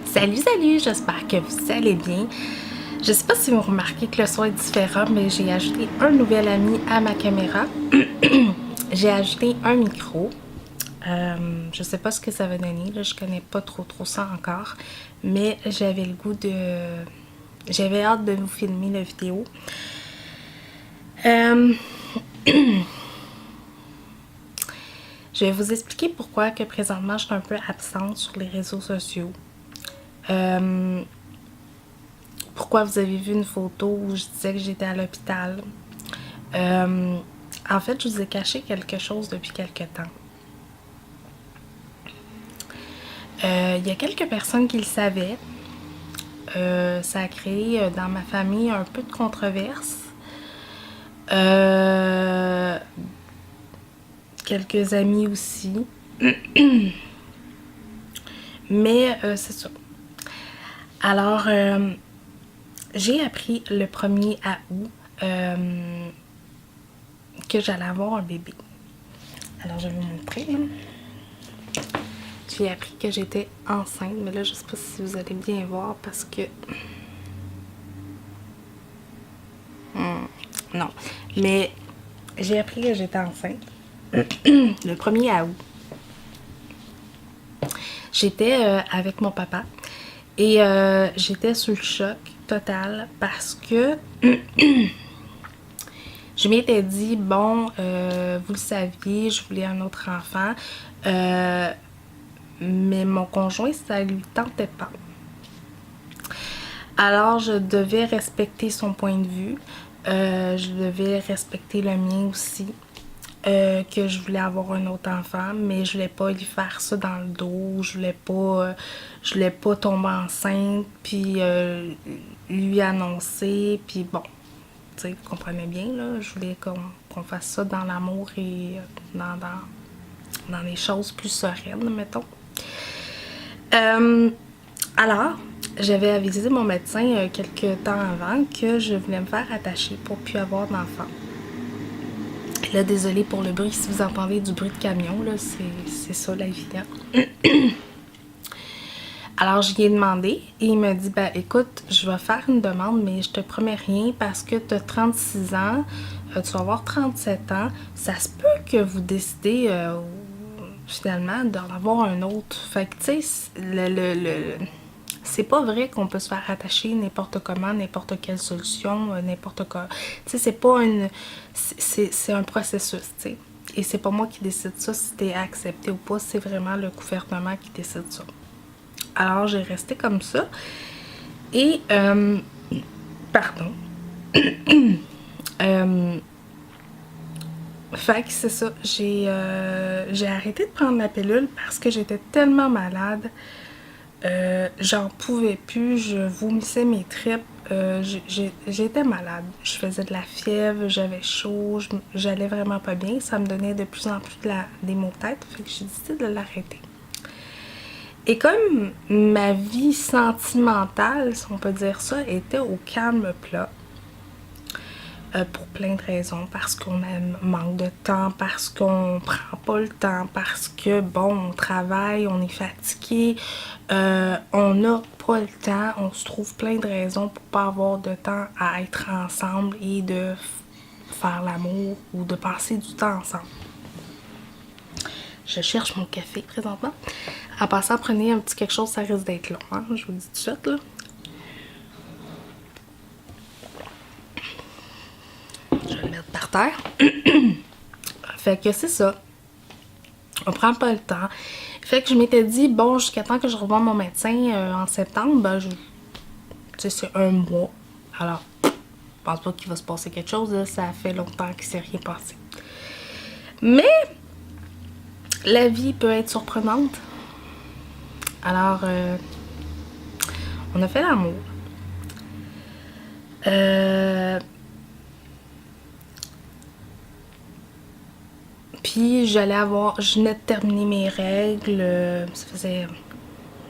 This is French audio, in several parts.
Salut, salut, j'espère que vous allez bien. Je sais pas si vous remarquez que le son est différent, mais j'ai ajouté un nouvel ami à ma caméra. J'ai ajouté un micro. Je sais pas ce que ça va donner, là, je connais pas trop ça encore, mais j'avais le goût de... J'avais hâte de vous filmer la vidéo. Je vais vous expliquer pourquoi que présentement je suis un peu absente sur les réseaux sociaux. Pourquoi vous avez vu une photo où je disais que j'étais à l'hôpital. En fait, je vous ai caché quelque chose depuis quelque temps. Il y a quelques personnes qui le savaient. Ça a créé dans ma famille un peu de controverse. Quelques amis aussi. Mais c'est ça. Alors, j'ai appris le 1er août que j'allais avoir un bébé. Alors, je vais vous montrer. J'ai appris que j'étais enceinte, mais là, je sais pas si vous allez bien voir parce que... non. Mais j'ai appris que j'étais enceinte le 1er août. J'étais avec mon papa et j'étais sous le choc total parce que je m'étais dit, bon, vous le saviez, je voulais un autre enfant, mais mon conjoint, ça lui tentait pas. Alors, je devais respecter son point de vue, je devais respecter le mien aussi. Que je voulais avoir un autre enfant, mais je voulais pas lui faire ça dans le dos, je voulais pas tomber enceinte, puis lui annoncer, puis bon, tu sais, vous comprenez bien, là, je voulais qu'on fasse ça dans l'amour et dans les choses plus sereines, mettons. Alors, j'avais avisé mon médecin quelques temps avant que je voulais me faire attacher pour plus avoir d'enfant. Là, désolée pour le bruit, si vous entendez du bruit de camion, là, c'est ça la vie. Alors, je lui ai demandé et il m'a dit, ben écoute, je vais faire une demande, mais je te promets rien parce que tu as 36 ans, tu vas avoir 37 ans, ça se peut que vous décidez finalement d'en avoir un autre. Fait que, tu sais, c'est pas vrai qu'on peut se faire attacher n'importe comment, n'importe quelle solution, n'importe quoi. Tu sais, c'est pas une... C'est un processus, tu sais. Et c'est pas moi qui décide ça, si t'es accepté ou pas, c'est vraiment le gouvernement qui décide ça. Alors, j'ai resté comme ça. Et, pardon. Fait que c'est ça, j'ai arrêté de prendre la pilule parce que j'étais tellement malade. J'en pouvais plus, je vomissais mes tripes, j'étais malade, je faisais de la fièvre, j'avais chaud, j'allais vraiment pas bien, ça me donnait de plus en plus des maux de tête, fait que j'ai décidé de l'arrêter. Et comme ma vie sentimentale, si on peut dire ça, était au calme plat, pour plein de raisons, parce qu'on manque de temps, parce qu'on prend pas le temps, parce que bon, on travaille, on est fatigué, on n'a pas le temps, on se trouve plein de raisons pour pas avoir de temps à être ensemble et de faire l'amour ou de passer du temps ensemble. Je cherche mon café présentement. En passant, prenez un petit quelque chose, ça risque d'être long, hein? Je vous le dis tout de suite, là. Je vais le mettre par terre. Fait que c'est ça. On prend pas le temps. Fait que je m'étais dit, bon, jusqu'à temps que je revoie mon médecin en septembre, ben, tu sais, c'est un mois. Alors, je pense pas qu'il va se passer quelque chose, là. Ça fait longtemps qu'il s'est rien passé. Mais, la vie peut être surprenante. Alors, on a fait l'amour. Puis je venais de terminer mes règles, ça faisait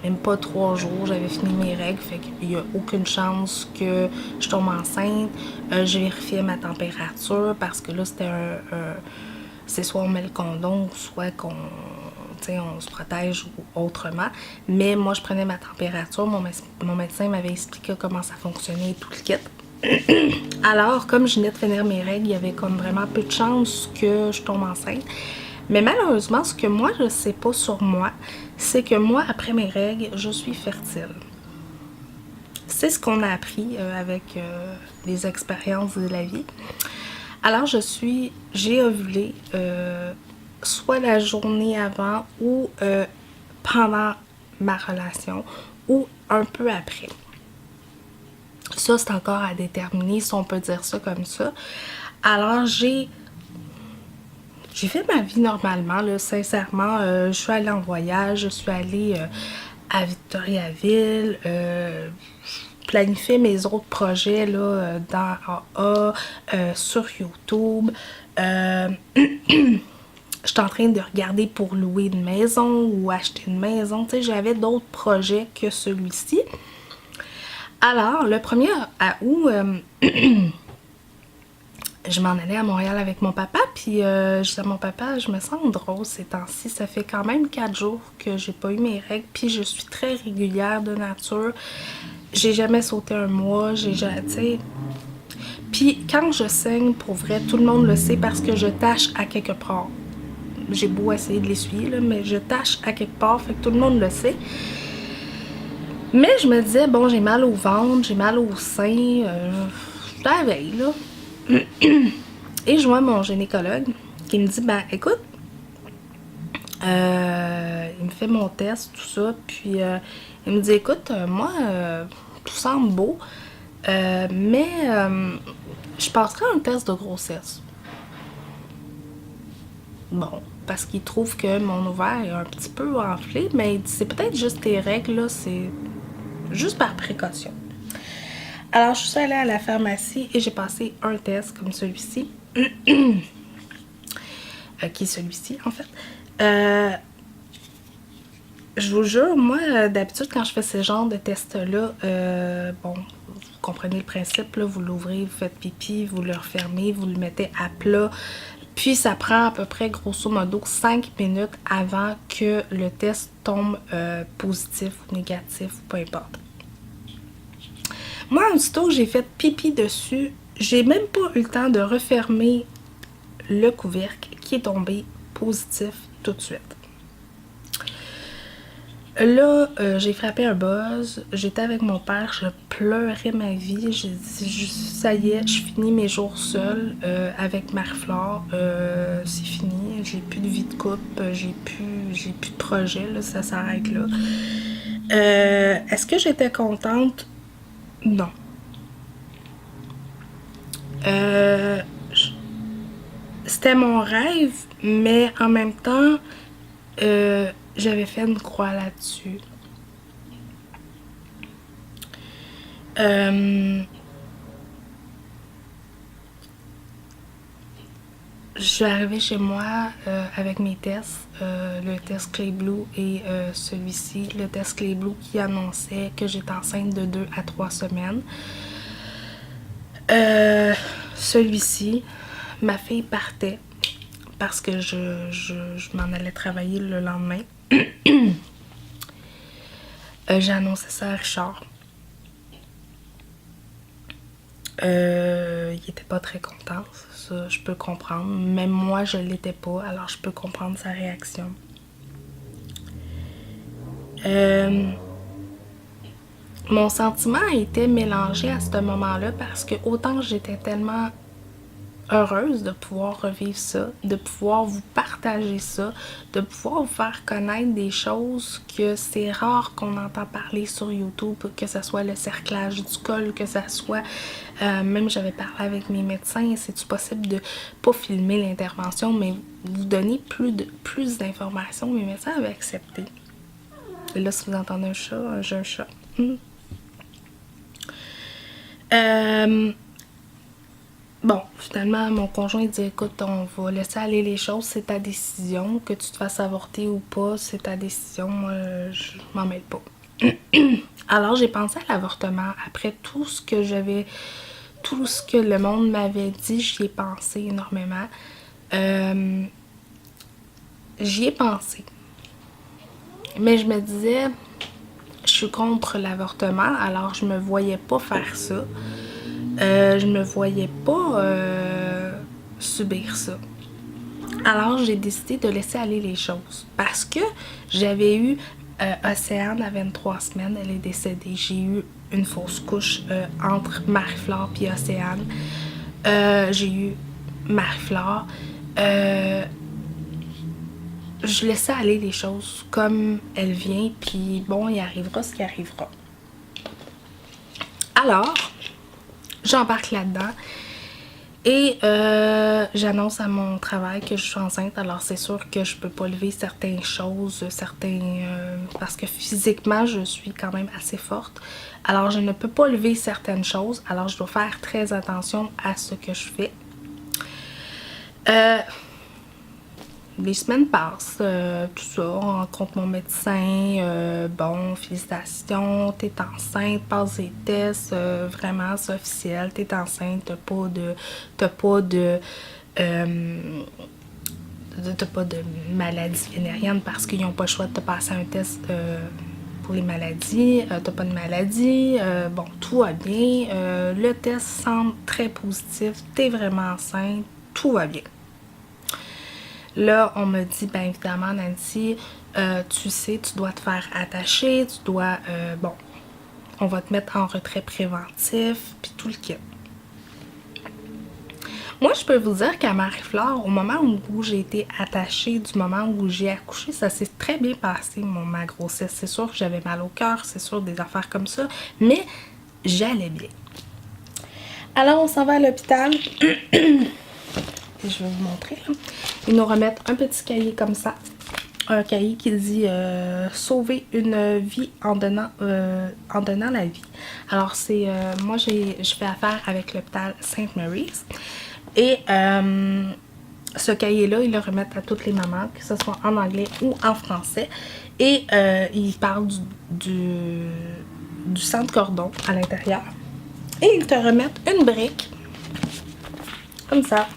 même pas 3 jours, j'avais fini mes règles, fait qu'il n'y a aucune chance que je tombe enceinte. J'ai vérifié ma température parce que là, c'était c'est soit on met le condom, soit qu'on on se protège autrement. Mais moi, je prenais ma température. Mon médecin m'avait expliqué comment ça fonctionnait et tout le kit. Alors, comme je venais de finir mes règles, il y avait comme vraiment peu de chances que je tombe enceinte. Mais malheureusement, ce que moi, je sais pas sur moi, c'est que moi, après mes règles, je suis fertile. C'est ce qu'on a appris avec les expériences de la vie. Alors, j'ai ovulé soit la journée avant ou pendant ma relation ou un peu après. Ça, c'est encore à déterminer si on peut dire ça comme ça. Alors, j'ai fait ma vie normalement, là, sincèrement. Je suis allée en voyage, je suis allée à Victoriaville, planifier mes autres projets là, dans AA, sur YouTube. J'étais en train de regarder pour louer une maison ou acheter une maison. Tu sais, j'avais d'autres projets que celui-ci. Alors, le 1er août, je m'en allais à Montréal avec mon papa, puis je disais à mon papa, je me sens drôle ces temps-ci. Ça fait quand même 4 jours que j'ai pas eu mes règles, puis je suis très régulière de nature. J'ai jamais sauté un mois, tu sais. Puis quand je saigne, pour vrai, tout le monde le sait parce que je tâche à quelque part. J'ai beau essayer de l'essuyer, là, mais je tâche à quelque part, fait que tout le monde le sait. Mais je me disais, bon, j'ai mal au ventre, j'ai mal au sein, je la veille, là. Et je vois mon gynécologue qui me dit, ben écoute, il me fait mon test, tout ça, puis il me dit, écoute, moi, tout semble beau, mais je passerai un test de grossesse. Bon, parce qu'il trouve que mon ovaire est un petit peu enflé, mais il dit, c'est peut-être juste tes règles, là, c'est juste par précaution. Alors, je suis allée à la pharmacie et j'ai passé un test comme celui-ci. Qui est celui-ci, en fait. Je vous jure, moi, d'habitude, quand je fais ce genre de tests-là, bon, vous comprenez le principe, là, vous l'ouvrez, vous faites pipi, vous le refermez, vous le mettez à plat, puis ça prend à peu près, grosso modo, 5 minutes avant que le test tombe positif ou négatif, peu importe. Moi, aussitôt que j'ai fait pipi dessus, j'ai même pas eu le temps de refermer le couvercle qui est tombé positif tout de suite. Là, j'ai frappé un buzz, j'étais avec mon père, je pleurais ma vie, j'ai dit ça y est, je finis mes jours seule avec Marie-Flore, c'est fini, j'ai plus de vie de couple, j'ai plus de projet, là, ça s'arrête là. Est-ce que j'étais contente? Non. C'était mon rêve, mais en même temps, j'avais fait une croix là-dessus. Je suis arrivée chez moi avec mes tests, le test Clé Blue et celui-ci, le test Clé Blue qui annonçait que j'étais enceinte de 2 à 3 semaines. Celui-ci, ma fille partait parce que je m'en allais travailler le lendemain. J'ai annoncé ça à Richard. Il était pas très content, ça je peux comprendre. Même moi je l'étais pas, alors je peux comprendre sa réaction. Mon sentiment était mélangé à ce moment-là parce que autant que j'étais tellement heureuse de pouvoir revivre ça, de pouvoir vous partager ça, de pouvoir vous faire connaître des choses que c'est rare qu'on entend parler sur YouTube, que ce soit le cerclage du col, que ce soit, même j'avais parlé avec mes médecins, c'est-tu possible de pas filmer l'intervention, mais vous donner plus d'informations, mes médecins avaient accepté. Et là, si vous entendez un chat, j'ai un chat. Bon, finalement, mon conjoint dit, écoute, on va laisser aller les choses, c'est ta décision, que tu te fasses avorter ou pas, c'est ta décision, moi, je m'en mêle pas. Alors j'ai pensé à l'avortement. Après tout ce que le monde m'avait dit, j'y ai pensé énormément. J'y ai pensé. Mais je me disais, je suis contre l'avortement, alors je me voyais pas faire ça. Je me voyais pas subir ça. Alors j'ai décidé de laisser aller les choses. Parce que j'avais eu Océane à 23 semaines, elle est décédée. J'ai eu une fausse couche entre Marie-Flore et Océane. J'ai eu Marie-Flore. Je laissais aller les choses comme elles viennent, puis bon, il arrivera ce qui arrivera. Alors, j'embarque là-dedans et j'annonce à mon travail que je suis enceinte. Alors, c'est sûr que je peux pas lever certaines choses, parce que physiquement, je suis quand même assez forte. Alors, je ne peux pas lever certaines choses. Alors, je dois faire très attention à ce que je fais. Les semaines passent, tout ça, on rencontre mon médecin, bon, félicitations, t'es enceinte, passe les tests, vraiment, c'est officiel, t'es enceinte, t'as pas de maladie vénérienne parce qu'ils n'ont pas le choix de te passer un test pour les maladies, t'as pas de maladie, bon, tout va bien, le test semble très positif, t'es vraiment enceinte, tout va bien. Là, on me dit, bien évidemment, Nancy, tu sais, tu dois te faire attacher, tu dois, bon, on va te mettre en retrait préventif, puis tout le kit. Moi, je peux vous dire qu'à Marie-Flore, au moment où j'ai été attachée, du moment où j'ai accouché, ça s'est très bien passé, ma grossesse. C'est sûr que j'avais mal au cœur, c'est sûr, des affaires comme ça, mais j'allais bien. Alors, on s'en va à l'hôpital. Je vais vous montrer. Là. Ils nous remettent un petit cahier comme ça. Un cahier qui dit sauver une vie en donnant la vie. Alors, c'est moi, je fais affaire avec l'hôpital St. Mary's. Et ce cahier-là, ils le remettent à toutes les mamans, que ce soit en anglais ou en français. Et ils parlent du centre cordon à l'intérieur. Et ils te remettent une brique. Comme ça.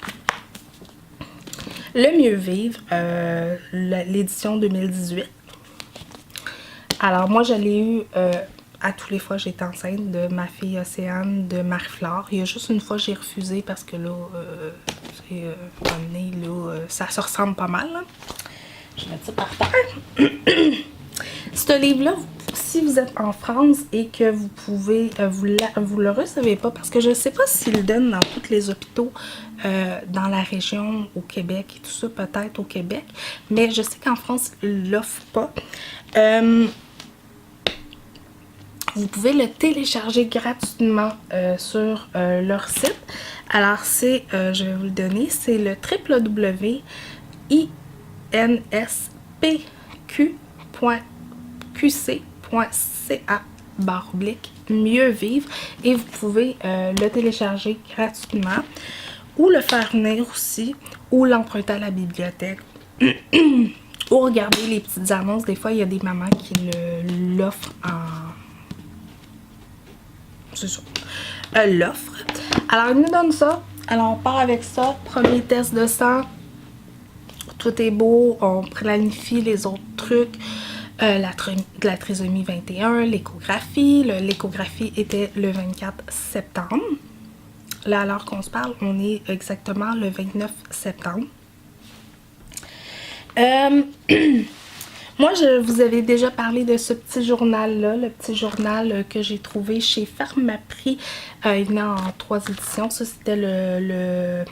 Le mieux vivre, l'édition 2018. Alors moi je l'ai eu à tous les fois j'étais enceinte de ma fille Océane, de Marie-Flore. Il y a juste une fois j'ai refusé parce que là, ça se ressemble pas mal. Là. Je mets ça par terre. Ce livre-là, si vous êtes en France et que vous pouvez, vous le recevez pas, parce que je sais pas s'ils le donnent dans tous les hôpitaux dans la région au Québec et tout ça, peut-être au Québec, mais je sais qu'en France, ils l'offrent pas. Vous pouvez le télécharger gratuitement sur leur site. Alors, c'est, je vais vous le donner, c'est le www.insp.qc.ca/mieux vivre et vous pouvez le télécharger gratuitement ou le faire venir aussi ou l'emprunter à la bibliothèque ou regarder les petites annonces. Des fois, il y a des mamans qui l'offrent en... C'est ça. L'offre. Alors, ils nous donnent ça. Alors, on part avec ça. Premier test de sang. Tout est beau. On planifie les autres trucs. La trisomie 21, l'échographie. L'échographie était le 24 septembre. Là, alors qu'on se parle, on est exactement le 29 septembre. Moi, je vous avais déjà parlé de ce petit journal-là, le petit journal que j'ai trouvé chez Pharmaprix. Il venait en 3 éditions. Ça, c'était le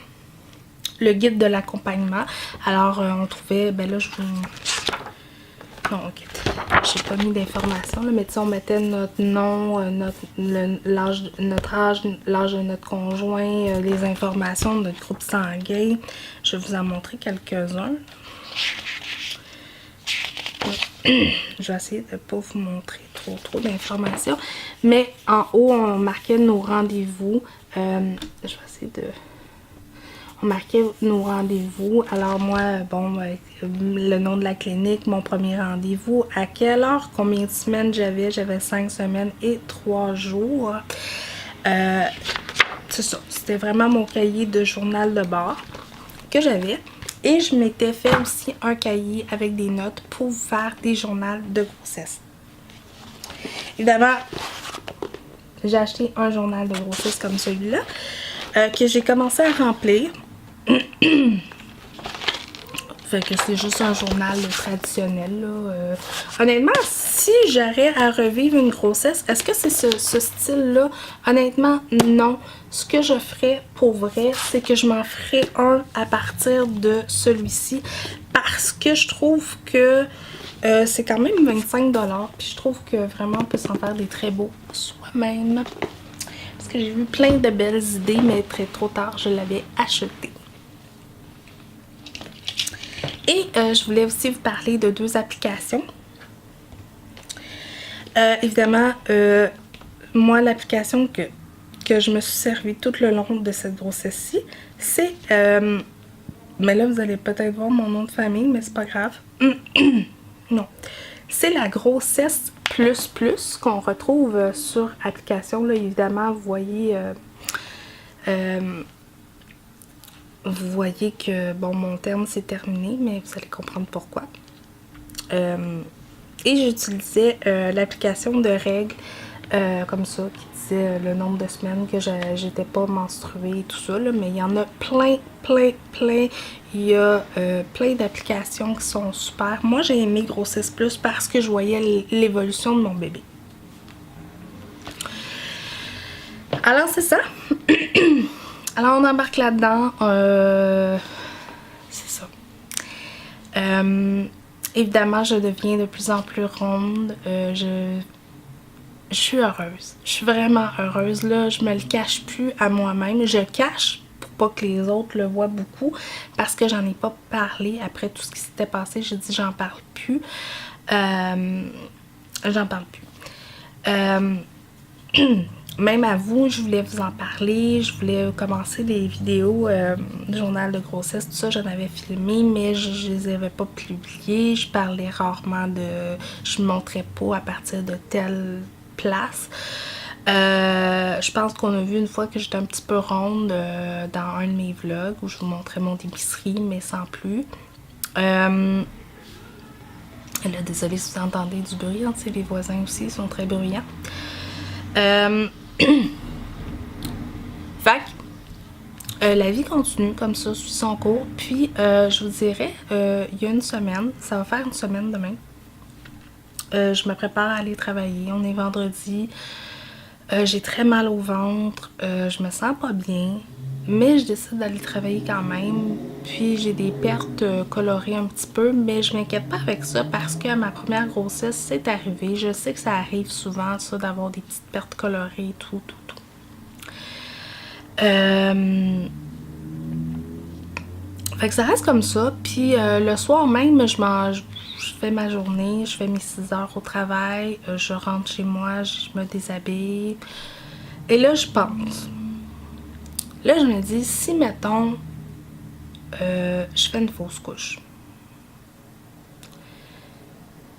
guide de l'accompagnement. Alors, on trouvait, ben là, je vous... Non, ok. J'ai pas mis d'informations, mais tu sais, on mettait notre nom, l'âge de notre conjoint, les informations de notre groupe sanguin. Je vais vous en montrer quelques-uns. Je vais essayer de ne pas vous montrer trop d'informations. Mais en haut, on marquait nos rendez-vous. Je vais essayer de... marquait nos rendez-vous. Alors moi, bon, le nom de la clinique, mon premier rendez-vous, à quelle heure, combien de semaines j'avais? J'avais 5 semaines et 3 jours. C'est ça, c'était vraiment mon cahier de journal de bord que j'avais. Et je m'étais fait aussi un cahier avec des notes pour faire des journaux de grossesse. Évidemment, j'ai acheté un journal de grossesse comme celui-là que j'ai commencé à remplir. Fait que c'est juste un journal traditionnel, là. Honnêtement, si j'aurais à revivre une grossesse, est-ce que c'est ce style-là? Honnêtement, non. Ce que je ferais pour vrai, c'est que je m'en ferais un à partir de celui-ci. Parce que je trouve que c'est quand même 25$. Puis je trouve que vraiment on peut s'en faire des très beaux soi-même. Parce que j'ai vu plein de belles idées, mais trop tard, je l'avais acheté. Et je voulais aussi vous parler de 2 applications. Évidemment, moi, l'application que je me suis servie tout le long de cette grossesse-ci, c'est... mais là, vous allez peut-être voir mon nom de famille, mais c'est pas grave. Non. C'est la grossesse plus plus qu'on retrouve sur application. Là, évidemment, vous voyez... vous voyez que, bon, mon terme c'est terminé, mais vous allez comprendre pourquoi. Et j'utilisais l'application de règles, comme ça, qui disait le nombre de semaines que j'étais pas menstruée et tout ça, là, mais il y en a plein. Il y a plein d'applications qui sont super. Moi, j'ai aimé Grossesse Plus parce que je voyais l'évolution de mon bébé. Alors, c'est ça. Alors, on embarque là-dedans. C'est ça. Évidemment, je deviens de plus en plus ronde. Je suis heureuse. Je suis vraiment heureuse. Là, je me le cache plus à moi-même. Je cache pour pas que les autres le voient beaucoup parce que j'en ai pas parlé après tout ce qui s'était passé. J'ai dit j'en parle plus. J'en parle plus. Même à vous, je voulais vous en parler, je voulais commencer des vidéos de journal de grossesse, tout ça, j'en avais filmé, mais je les avais pas publiées, je parlais rarement de... je me montrais pas à partir de telle place. Je pense qu'on a vu une fois que j'étais un petit peu ronde dans un de mes vlogs où je vous montrais mon épicerie, mais sans plus. Là, désolée si vous entendez du bruit, hein, les voisins aussi sont très bruyants. Fait que, la vie continue comme ça, suit son cours. Puis, je vous dirais, il y a une semaine, ça va faire une semaine demain. Je me prépare à aller travailler. On est vendredi. J'ai très mal au ventre. Je me sens pas bien. Mais je décide d'aller travailler quand même. Puis j'ai des pertes colorées un petit peu. Mais je m'inquiète pas avec ça parce que ma première grossesse, c'est arrivé. Je sais que ça arrive souvent, ça, d'avoir des petites pertes colorées et tout. Fait que ça reste comme ça. Puis le soir même, je fais ma journée, je fais mes 6 heures au travail. Je rentre chez moi, je me déshabille. Et là, je pense... Là, je me dis, si, mettons, je fais une fausse couche.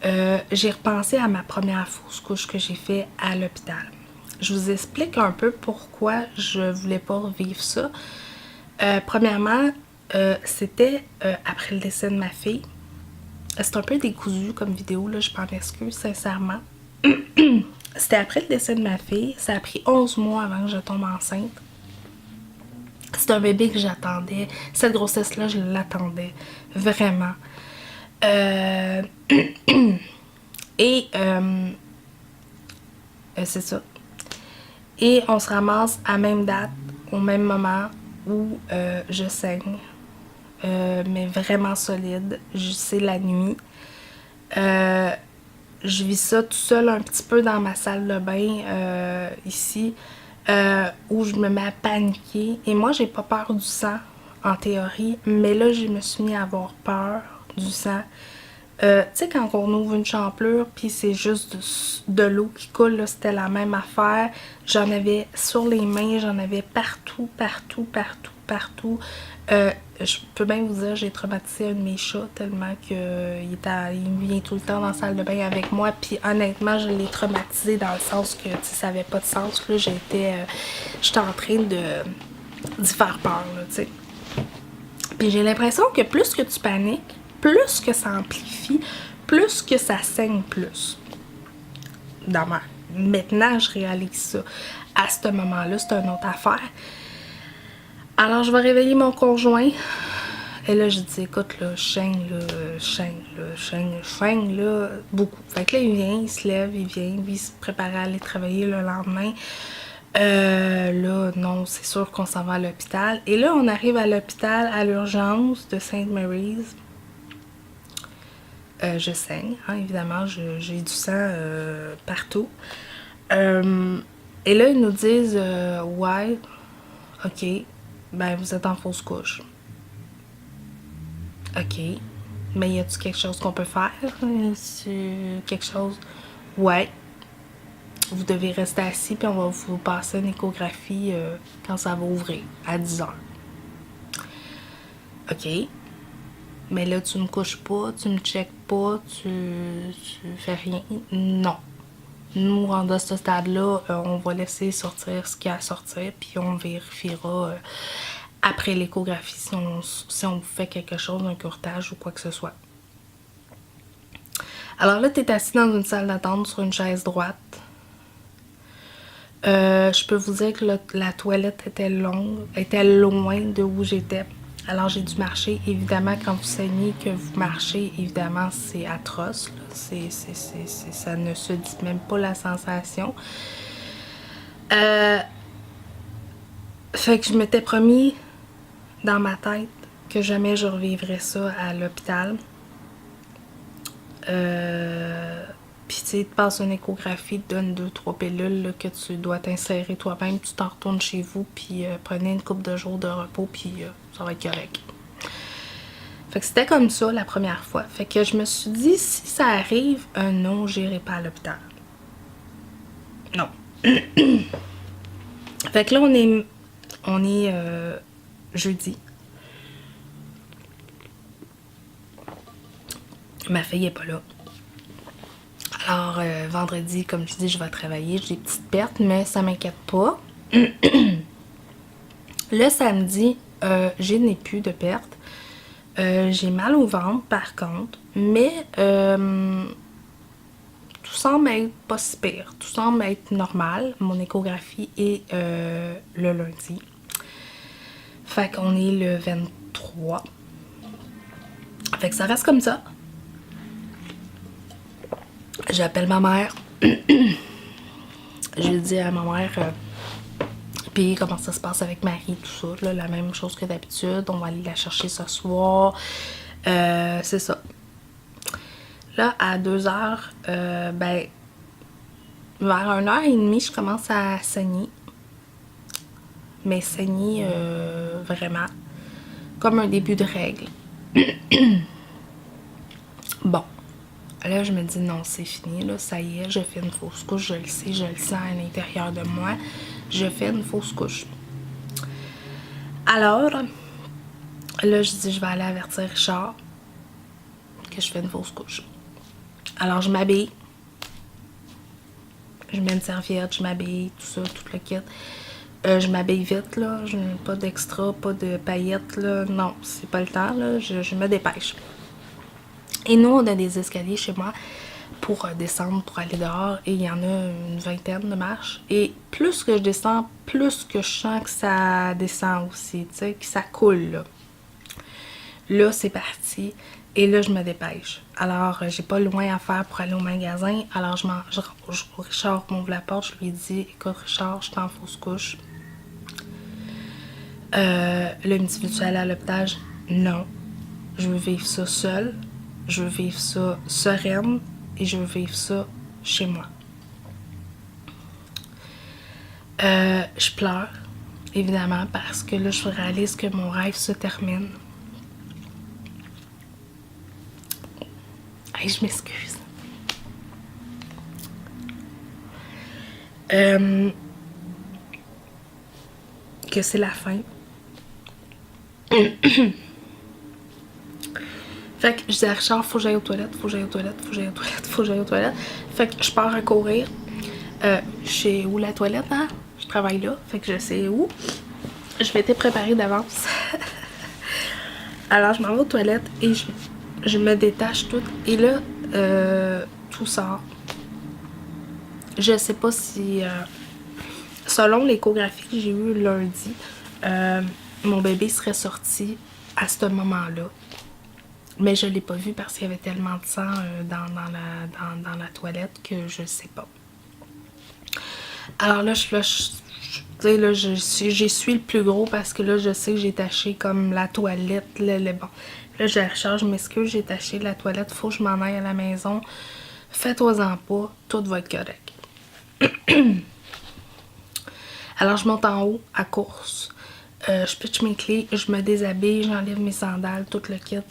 J'ai repensé à ma première fausse couche que j'ai fait à l'hôpital. Je vous explique un peu pourquoi je voulais pas revivre ça. Premièrement, c'était après le décès de ma fille. C'est un peu décousu comme vidéo, là, je m'en excuse sincèrement. C'était après le décès de ma fille. Ça a pris 11 mois avant que je tombe enceinte. C'est un bébé que j'attendais. Cette grossesse-là, je l'attendais. Vraiment. Et c'est ça. Et on se ramasse à même date, au même moment où je saigne. Mais vraiment solide. C'est la nuit. Je vis ça tout seul un petit peu dans ma salle de bain ici. Où je me mets à paniquer. Et moi, j'ai pas peur du sang, en théorie. Mais là, je me suis mis à avoir peur du sang. Tu sais, quand on ouvre une champlure, puis c'est juste de l'eau qui coule, là, c'était la même affaire. J'en avais sur les mains, j'en avais partout, partout, partout, partout. Je peux bien vous dire, j'ai traumatisé un de mes chats tellement que il vient tout le temps dans la salle de bain avec moi. Puis honnêtement, je l'ai traumatisé dans le sens que ça avait pas de sens. Là, j'étais en train d'y faire peur, là, tu sais. Puis j'ai l'impression que plus que tu paniques, plus que ça amplifie, plus que ça saigne plus. Maintenant, je réalise ça. À ce moment-là, c'est une autre affaire. Alors, je vais réveiller mon conjoint. Et là, je dis, écoute, là, je saigne, là, beaucoup. Fait que là, il vient, il se lève, il vient, lui, il se prépare à aller travailler le lendemain. Là, non, c'est sûr qu'on s'en va à l'hôpital. Et là, on arrive à l'hôpital, à l'urgence de St. Mary's. Je saigne, hein, évidemment, j'ai du sang partout. Et là, ils nous disent, ouais, ok, ben vous êtes en fausse couche. Ok, mais y a-t-il quelque chose qu'on peut faire? Quelque chose? Ouais. Vous devez rester assis, puis on va vous passer une échographie quand ça va ouvrir, à 10h. Ok. Mais là, tu me couches pas, tu me checkes pas, tu fais rien. Non. Nous, rendu à ce stade-là, on va laisser sortir ce qu'il y a à sortir, puis on vérifiera après l'échographie si on fait quelque chose, un curetage ou quoi que ce soit. Alors là, tu es assis dans une salle d'attente sur une chaise droite. Je peux vous dire que la toilette était loin de où j'étais. Alors j'ai dû marcher. Évidemment, quand vous saignez, que vous marchez, évidemment, c'est atroce. Là. Ça ne se dit même pas la sensation. Fait que je m'étais promis dans ma tête que jamais je revivrais ça à l'hôpital. Puis tu sais, te passes une échographie, te donne 2-3 pilules là, que tu dois t'insérer toi-même, tu t'en retournes chez vous, puis prenez une couple de jours de repos, puis ça va être correct. Fait que c'était comme ça la première fois. Fait que je me suis dit, si ça arrive, non, j'irai pas à l'hôpital. Non. Fait que là, on est jeudi. Ma fille est pas là. Alors, vendredi, comme je dis, je vais travailler. J'ai des petites pertes, mais ça m'inquiète pas. Le samedi, je n'ai plus de pertes. J'ai mal au ventre, par contre. Mais tout semble être pas si pire. Tout semble être normal. Mon échographie est le lundi. Fait qu'on est le 23. Fait que ça reste comme ça. J'appelle ma mère. J'ai dit à ma mère, puis comment ça se passe avec Marie, tout ça, là, la même chose que d'habitude. On va aller la chercher ce soir. C'est ça. Là, à 2h, ben, vers 1h30, je commence à saigner. Mais saigner vraiment comme un début de règle. Bon. Là, je me dis non, c'est fini, là, ça y est, je fais une fausse couche, je le sais, je le sens à l'intérieur de moi. Je fais une fausse couche. Alors, là, je dis, je vais aller avertir Richard que je fais une fausse couche. Alors, je m'habille. Je mets une serviette, je m'habille, tout ça, tout le kit. Je m'habille vite, là. Je n'ai pas d'extra, pas de paillettes, là. Non, c'est pas le temps, là. Je me dépêche. Et nous, on a des escaliers chez moi pour descendre, pour aller dehors. Et il y en a une vingtaine de marches. Et plus que je descends, plus que je sens que ça descend aussi, tu sais, que ça coule, là. Là, c'est parti. Et là, je me dépêche. Alors, j'ai pas loin à faire pour aller au magasin. Alors, Richard m'ouvre la porte. Je lui dis, écoute, Richard, je suis en fausse couche. Là, il me dit, veux-tu aller à l'hôpital? Non. Je veux vivre ça seule. Je veux vivre ça sereine et je veux vivre ça chez moi. Je pleure, évidemment, parce que là, je réalise que mon rêve se termine. Hey, je m'excuse. Que c'est la fin. Fait que je dis à Richard, faut que j'aille aux toilettes, faut que j'aille aux toilettes, faut que j'aille aux toilettes, faut que j'aille aux toilettes. Fait que je pars à courir. Chez où la toilette, hein? Je travaille là, fait que je sais où. Je m'étais préparée d'avance. Alors je m'en vais aux toilettes et je me détache tout. Et là, tout sort. Je sais pas si... selon l'échographie que j'ai eue lundi, mon bébé serait sorti à ce moment-là. Mais je l'ai pas vu parce qu'il y avait tellement de sang dans la toilette que je sais pas. Alors là, j'essuie le plus gros parce que là, je sais que j'ai taché comme la toilette. Bon. Là, je recharge, je m'excuse, j'ai taché la toilette, faut que je m'en aille à la maison. Fais-toi-en pas, tout va être correct. Alors, je monte en haut à course. Je pitche mes clés, je me déshabille, j'enlève mes sandales, tout le kit. Là,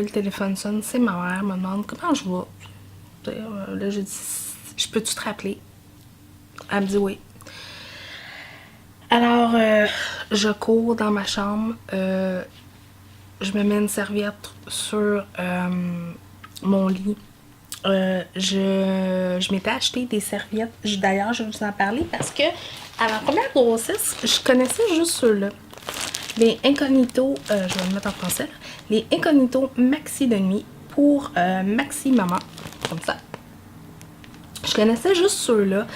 le téléphone sonne, c'est ma mère, me demande comment je vais. Là, je dis, je peux-tu te rappeler? Elle me dit oui. Alors, je cours dans ma chambre, je me mets une serviette sur mon lit. Je m'étais acheté des serviettes. D'ailleurs, je vais vous en parler parce que à ma première grossesse, je connaissais juste ceux-là. Les Incognito, je vais le mettre en français, les Incognito Maxi de nuit pour Maxi Maman, comme ça. Je connaissais juste ceux-là.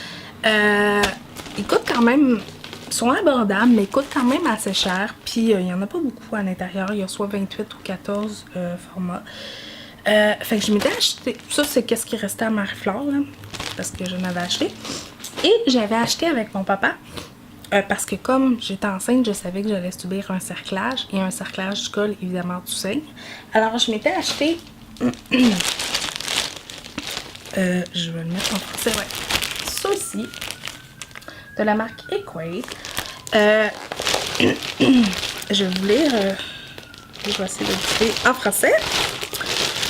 Ils coûtent quand même, ils sont abordables, mais ils coûtent quand même assez cher. Puis il n'y en a pas beaucoup à l'intérieur. Il y a soit 28 ou 14 formats. Fait que je m'étais acheté, ça c'est qu'est-ce qui restait à Marie-Flore, là, parce que je l'avais acheté. Et j'avais acheté avec mon papa, parce que comme j'étais enceinte, je savais que j'allais subir un cerclage, et un cerclage du col, évidemment, tu saignes. Alors je m'étais acheté, je vais le mettre en français, ouais, ça aussi, de la marque Equate. Je vais vous lire, je vais essayer de le dire en français.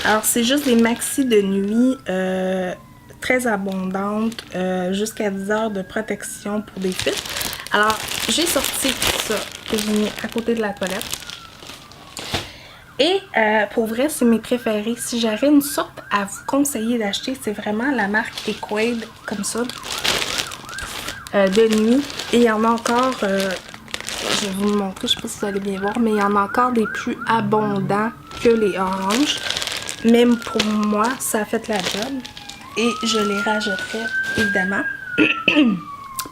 Alors, c'est juste des maxis de nuit très abondantes, jusqu'à 10 heures de protection pour des fuites. Alors, j'ai sorti ça que j'ai mis à côté de la toilette. Et pour vrai, c'est mes préférés. Si j'avais une sorte à vous conseiller d'acheter, c'est vraiment la marque Equade, comme ça, de nuit. Et il y en a encore, je vais vous le montrer, je sais pas si vous allez bien voir, mais il y en a encore des plus abondants que les oranges. Même pour moi, ça a fait la job. Et je les rajouterai, évidemment.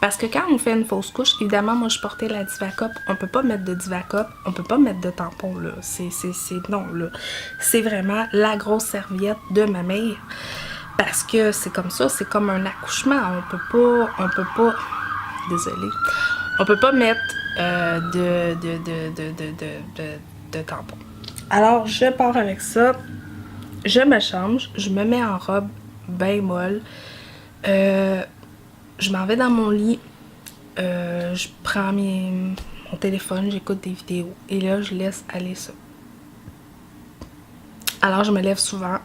Parce que quand on fait une fausse couche, évidemment, moi, je portais la Divacop. On peut pas mettre de Divacop. On peut pas mettre de tampon, là. Non, là. C'est vraiment la grosse serviette de ma mère. Parce que c'est comme ça, c'est comme un accouchement. On peut pas... Désolée. On peut pas mettre de tampon. Alors, je pars avec ça. Je me change, je me mets en robe bien molle. Je m'en vais dans mon lit. Je prends mon téléphone, j'écoute des vidéos. Et là, je laisse aller ça. Alors, je me lève souvent.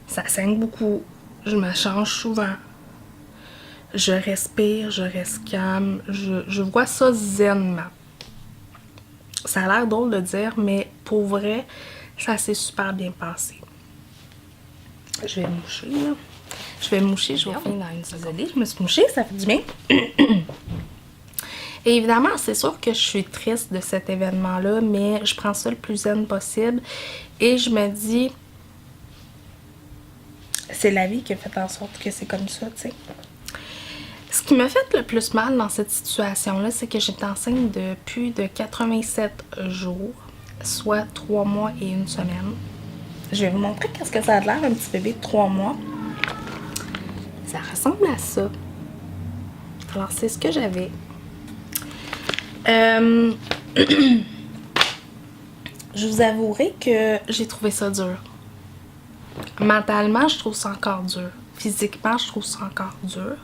Ça saigne beaucoup. Je me change souvent. Je respire, je reste calme. Je vois ça zenement. Ça a l'air drôle de dire, mais pour vrai, ça s'est super bien passé. Je vais me moucher, là. Je vais me moucher, je vais finir dans une seconde. Désolée, je me suis mouchée, ça fait du bien. Et évidemment, c'est sûr que je suis triste de cet événement-là, mais je prends ça le plus zen possible. Et je me dis, c'est la vie qui a fait en sorte que c'est comme ça, tu sais. Ce qui m'a fait le plus mal dans cette situation-là, c'est que j'étais enceinte depuis de 87 jours, soit 3 mois et 1 semaine. Je vais vous montrer qu'est-ce que ça a l'air, un petit bébé de 3 mois. Ça ressemble à ça. Alors, c'est ce que j'avais. Je vous avouerai que j'ai trouvé ça dur. Mentalement, je trouve ça encore dur. Physiquement, je trouve ça encore dur.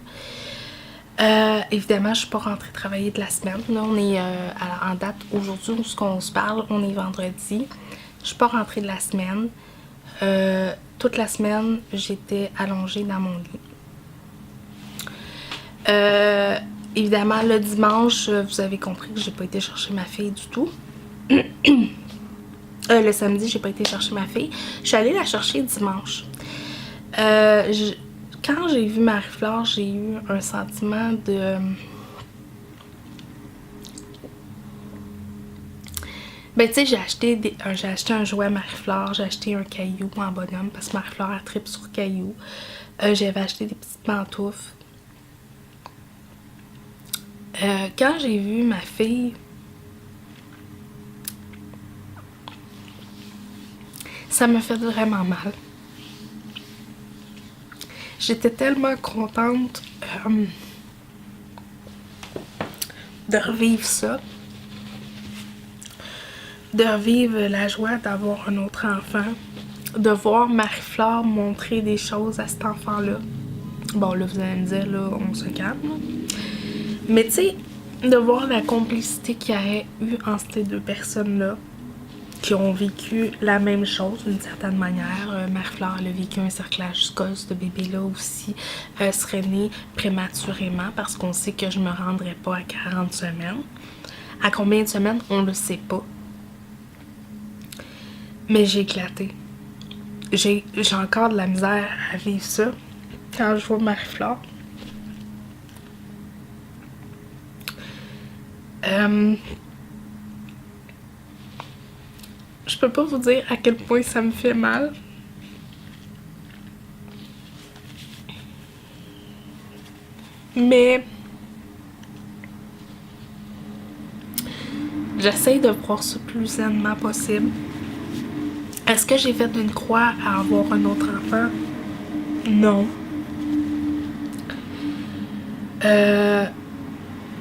Évidemment, je suis pas rentrée travailler de la semaine. Là, on est en date aujourd'hui où on se parle, on est vendredi. Je suis pas rentrée de la semaine. Toute la semaine, j'étais allongée dans mon lit. Évidemment, le dimanche, vous avez compris que j'ai pas été chercher ma fille du tout. Le samedi, j'ai pas été chercher ma fille. Je suis allée la chercher dimanche. Quand j'ai vu Marie-Flore, j'ai eu un sentiment de... Ben, tu sais, j'ai acheté un jouet à Marie-Flore, j'ai acheté un caillou en bonhomme parce que Marie-Flore a tripe sur caillou. J'avais acheté des petites pantoufles. Quand j'ai vu ma fille, ça m'a fait vraiment mal. J'étais tellement contente de revivre ça. De revivre la joie d'avoir un autre enfant. De voir Marie-Flore montrer des choses à cet enfant-là. Bon, là, vous allez me dire, là, on se calme. Mais tu sais, de voir la complicité qu'il y a eu entre ces deux personnes-là, qui ont vécu la même chose d'une certaine manière. Marie-Flore, elle a vécu un cerclage du col, ce bébé-là aussi serait né prématurément parce qu'on sait que je me rendrai pas à 40 semaines. À combien de semaines, on le sait pas. Mais j'ai éclaté. J'ai encore de la misère à vivre ça quand je vois Marie-Flore. Je peux pas vous dire à quel point ça me fait mal. Mais j'essaie de voir ça plus sainement possible. Est-ce que j'ai fait une croix à avoir un autre enfant? Non.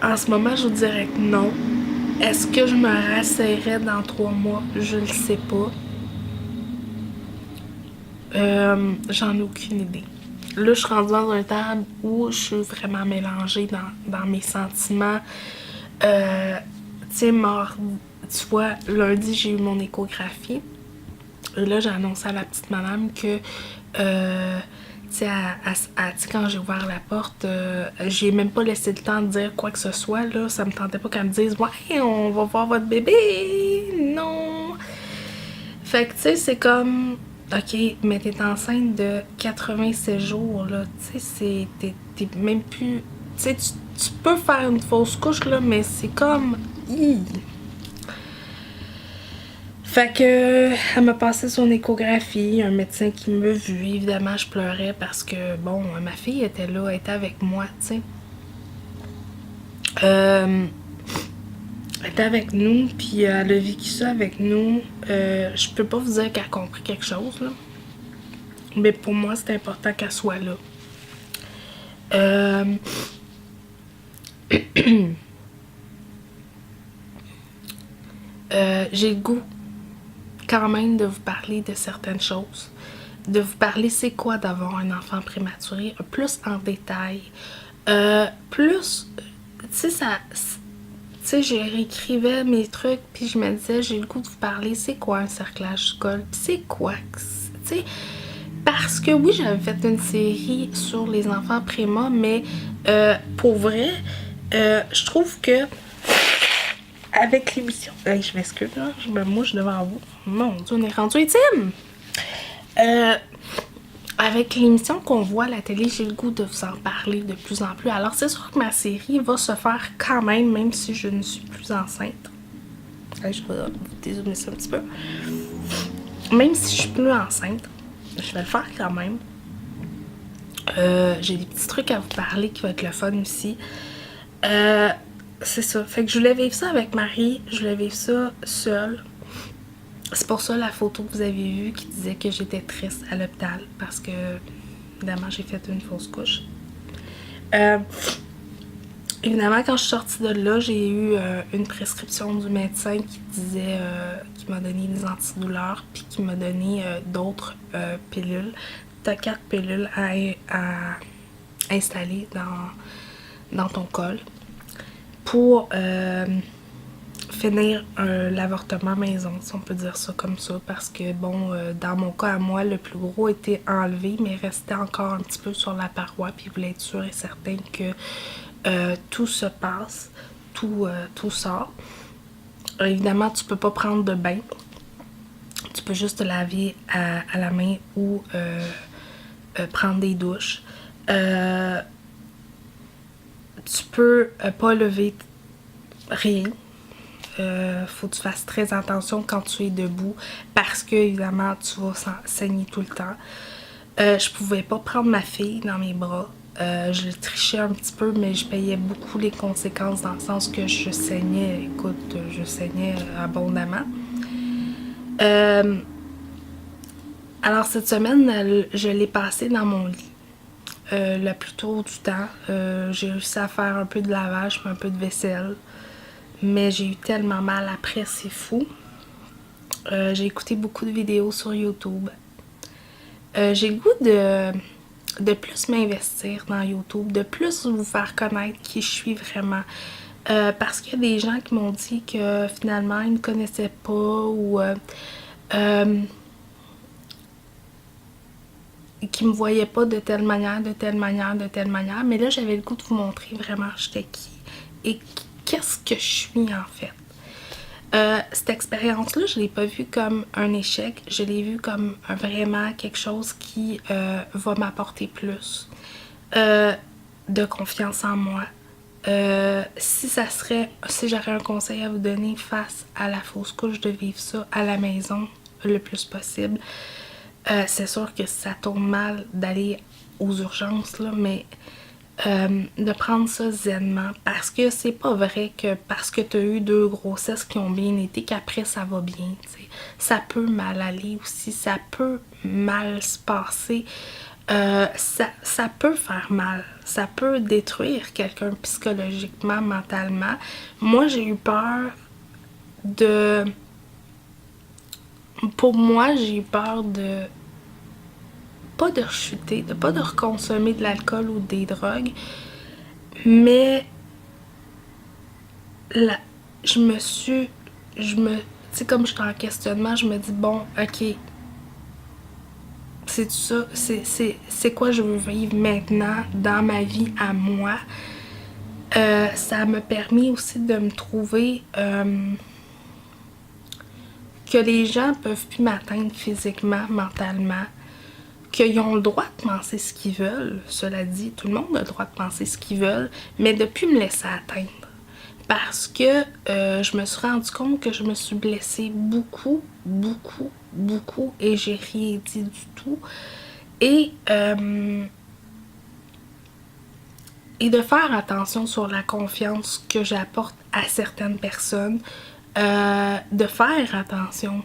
En ce moment, je vous dirais que non. Est-ce que je me rasserais dans 3 mois? Je le sais pas. J'en ai aucune idée. Là, je suis rendue dans un stade où je suis vraiment mélangée dans mes sentiments. Tu sais, tu vois, lundi, j'ai eu mon échographie. Et là, j'ai annoncé à la petite madame que, tu sais, quand j'ai ouvert la porte, j'ai même pas laissé le temps de dire quoi que ce soit, là. Ça me tentait pas qu'elle me dise « Ouais, on va voir votre bébé! » Non! Fait que, tu sais, c'est comme... OK, mais t'es enceinte de 87 jours, là. Tu sais, t'es même plus... Tu sais, tu peux faire une fausse couche, là, mais c'est comme... Fait que, elle m'a passé son échographie, un médecin qui m'a vu. Évidemment, je pleurais parce que, bon, ma fille était là, elle était avec moi, tu sais. Elle était avec nous, puis elle a vécu ça avec nous. Je peux pas vous dire qu'elle a compris quelque chose, là. Mais pour moi, c'est important qu'elle soit là. J'ai le goût quand même de vous parler de certaines choses. De vous parler c'est quoi d'avoir un enfant prématuré, plus en détail. Plus, tu sais, ça... Tu sais, je réécrivais mes trucs, puis je me disais, j'ai le goût de vous parler, c'est quoi un cerclage du col, c'est quoi, tu sais... Parce que oui, j'avais fait une série sur les enfants préma, mais pour vrai, je trouve que avec l'émission... je m'excuse, là, je me mouche devant vous. Mon Dieu, on est rendu intime! Avec l'émission qu'on voit à la télé, j'ai le goût de vous en parler de plus en plus. Alors, c'est sûr que ma série va se faire quand même si je ne suis plus enceinte. Je vais vous dézoomer ça un petit peu. Même si je suis plus enceinte, je vais le faire quand même. J'ai des petits trucs à vous parler qui vont être le fun aussi. C'est ça. Fait que je voulais vivre ça avec Marie. Je voulais vivre ça seule. C'est pour ça la photo que vous avez vue qui disait que j'étais triste à l'hôpital. Parce que, évidemment, j'ai fait une fausse couche. Évidemment, quand je suis sortie de là, j'ai eu une prescription du médecin qui disait, qui m'a donné des antidouleurs, puis qui m'a donné d'autres pilules. T'as 4 pilules à installer dans ton col pour finir l'avortement maison, si on peut dire ça comme ça, parce que bon, dans mon cas à moi, le plus gros était enlevé, mais restait encore un petit peu sur la paroi, puis il voulait être sûr et certain que tout se passe, tout sort. Évidemment, tu peux pas prendre de bain, tu peux juste te laver à la main ou prendre des douches. Tu peux pas lever rien. Faut que tu fasses très attention quand tu es debout parce que évidemment tu vas saigner tout le temps. Je pouvais pas prendre ma fille dans mes bras. Je trichais un petit peu, mais je payais beaucoup les conséquences dans le sens que je saignais. Écoute, je saignais abondamment. Alors cette semaine, je l'ai passée dans mon lit. Le plus tôt du temps, j'ai réussi à faire un peu de lavage, un peu de vaisselle. Mais j'ai eu tellement mal après, c'est fou. J'ai écouté beaucoup de vidéos sur YouTube. J'ai le goût de plus m'investir dans YouTube, de plus vous faire connaître qui je suis vraiment. Parce qu'il y a des gens qui m'ont dit que finalement ils ne me connaissaient pas ou qui me voyaient pas de telle manière, de telle manière, de telle manière. Mais là, j'avais le goût de vous montrer vraiment j'étais qui et qu'est-ce que je suis en fait. Cette expérience-là, je l'ai pas vue comme un échec, je l'ai vue comme vraiment quelque chose qui va m'apporter plus de confiance en moi. Si j'aurais un conseil à vous donner face à la fausse couche, de vivre ça à la maison le plus possible. C'est sûr que ça tourne mal d'aller aux urgences, là, mais de prendre ça zenement, parce que c'est pas vrai que parce que tu as eu 2 grossesses qui ont bien été qu'après ça va bien, t'sais. Ça peut mal aller aussi, ça peut mal se passer, ça peut faire mal, ça peut détruire quelqu'un psychologiquement, mentalement. Moi j'ai eu peur de... Pour moi j'ai eu peur de pas de rechuter, de pas de reconsommer de l'alcool ou des drogues, mais là, tu sais, comme je suis en questionnement, je me dis bon, ok, c'est ça, c'est quoi je veux vivre maintenant dans ma vie à moi. Ça m'a permis aussi de me trouver que les gens peuvent plus m'atteindre physiquement, mentalement, qu'ils ont le droit de penser ce qu'ils veulent. Cela dit, tout le monde a le droit de penser ce qu'ils veulent, mais de plus me laisser atteindre. Parce que je me suis rendu compte que je me suis blessée beaucoup, beaucoup, beaucoup, et j'ai rien dit du tout. Et de faire attention sur la confiance que j'apporte à certaines personnes, de faire attention.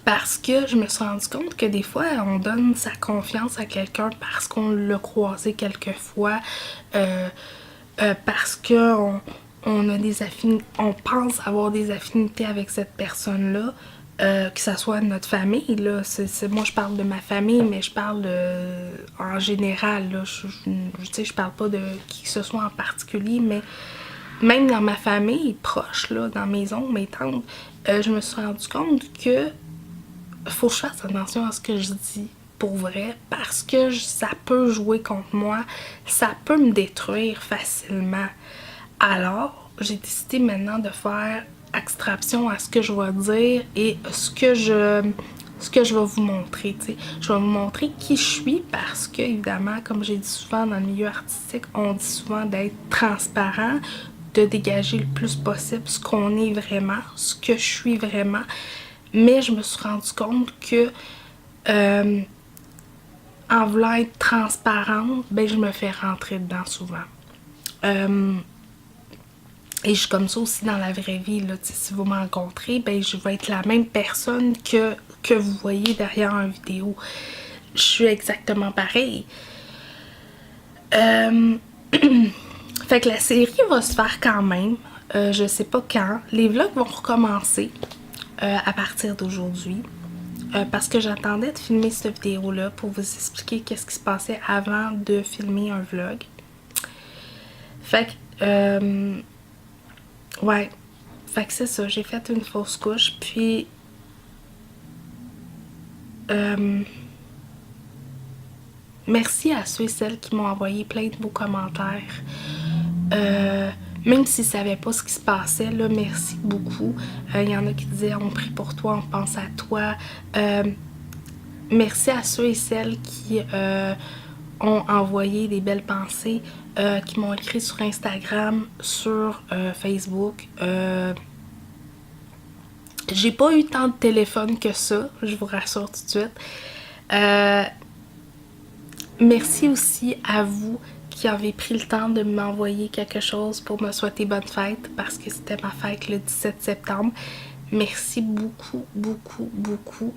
Parce que je me suis rendu compte que des fois, on donne sa confiance à quelqu'un parce qu'on l'a croisé quelques fois, parce que on a des affinités, on pense avoir des affinités avec cette personne-là, que ça soit notre famille, là. Moi, je parle de ma famille, mais je parle en général, là. Je parle pas de qui que ce soit en particulier, mais même dans ma famille proche, là, dans mes oncles, mes tantes, je me suis rendu compte que faut que je fasse attention à ce que je dis pour vrai, parce que ça peut jouer contre moi, ça peut me détruire facilement. Alors, j'ai décidé maintenant de faire extraction à ce que je vais dire et ce que je vais vous montrer, t'sais. Je vais vous montrer qui je suis parce que, évidemment, comme j'ai dit souvent dans le milieu artistique, on dit souvent d'être transparent, de dégager le plus possible ce qu'on est vraiment, ce que je suis vraiment. Mais je me suis rendu compte que en voulant être transparente, ben je me fais rentrer dedans souvent. Et je suis comme ça aussi dans la vraie vie, là. Si vous me rencontrez, ben je vais être la même personne que vous voyez derrière une vidéo. Je suis exactement pareil. Fait que la série va se faire quand même. Je sais pas quand. Les vlogs vont recommencer à partir d'aujourd'hui. Parce que j'attendais de filmer cette vidéo-là pour vous expliquer qu'est-ce qui se passait avant de filmer un vlog. Fait que, ouais, Fait que c'est ça, j'ai fait une fausse couche, puis merci à ceux et celles qui m'ont envoyé plein de beaux commentaires. Même s'ils ne savaient pas ce qui se passait, là, merci beaucoup. Il y en a qui disaient on prie pour toi, on pense à toi. Merci à ceux et celles qui ont envoyé des belles pensées, qui m'ont écrit sur Instagram, sur Facebook. J'ai pas eu tant de téléphone que ça, je vous rassure tout de suite. Merci aussi à vous qui avez pris le temps de m'envoyer quelque chose pour me souhaiter bonne fête parce que c'était ma fête le 17 septembre. Merci beaucoup, beaucoup, beaucoup.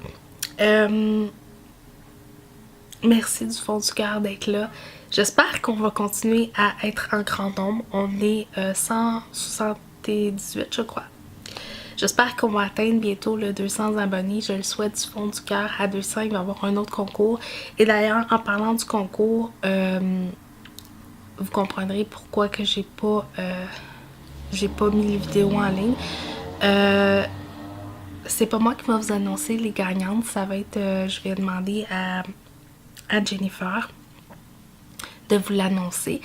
Merci du fond du cœur d'être là. J'espère qu'on va continuer à être en grand nombre. On est 178, je crois. J'espère qu'on va atteindre bientôt le 200 abonnés. Je le souhaite du fond du cœur. À 200, il va y avoir un autre concours. Et d'ailleurs, en parlant du concours, vous comprendrez pourquoi que j'ai pas mis les vidéos en ligne. C'est pas moi qui va vous annoncer les gagnantes. Ça va être, je vais demander à Jennifer de vous l'annoncer.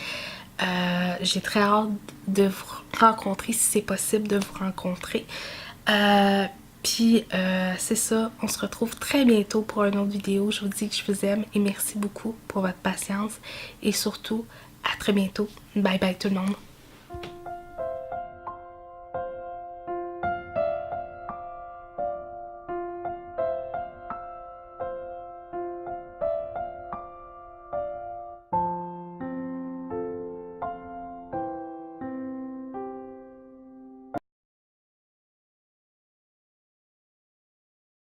J'ai très hâte de vous rencontrer si c'est possible de vous rencontrer. Puis c'est ça, on se retrouve très bientôt pour une autre vidéo. Je vous dis que je vous aime et merci beaucoup pour votre patience et surtout à très bientôt. Bye bye tout le monde.